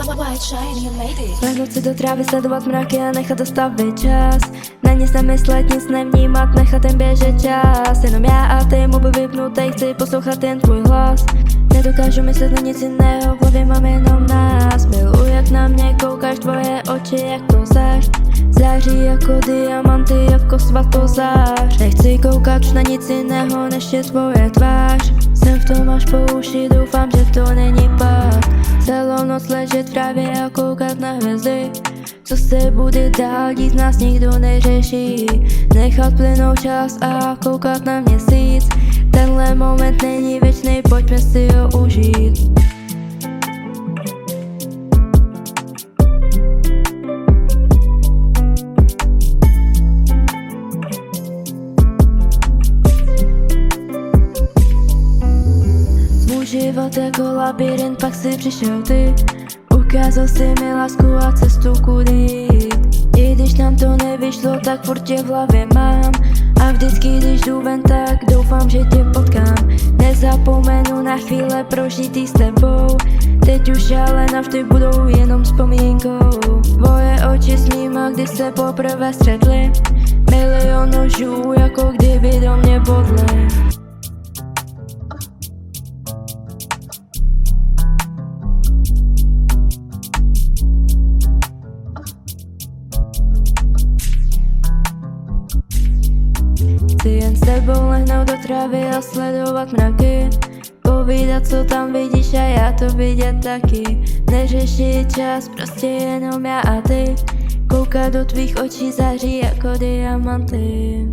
White shiny lady. Lehnout si do trávy, sledovat mraky a nechat zastavit čas. Na nic nemyslet, nic nevnímat, nechat jen běžet čas. Jenom já a ty, mobil vypnutej, chci poslouchat jen tvůj hlas. Nedokážu myslet na nic jiného, v hlavě mám jenom nás. Miluji, jak na mě koukáš, tvoje oči jako zář. Září jako diamanty, jako svatozář. Nechci koukat už na nic jiného, než je tvoje tvář. Jsem v tom až po uši, doufám, že to není pak. Celou noc ležet v trávě a koukat na hvězdy. Co se bude dál dít, nás nikdo neřeší. Nechat plynout čas a koukat na měsíc. Tenhle moment není věčný, pojďme si ho užít. Můj život jako labirint, pak si přišel ty. Ukázal si mi lásku a cestu kudy jít. I když nám to nevyšlo, tak furt tě v hlavě mám. A vždycky, když jdu ven, tak doufám, že tě potkám. Nezapomenu na chvíle prožitý s tebou. Teď už ale navždy budou jenom vzpomínkou. Tvoje oči sníma, když se poprvé střetli. Milion nožů, jako kdyby do mě bodli. Chci jen s tebou lehnout do trávy a sledovat mraky. Povídat, co tam vidíš a já to vidět taky. Neřešit čas, prostě jenom já a ty. Koukat do tvých očí září jako diamanty.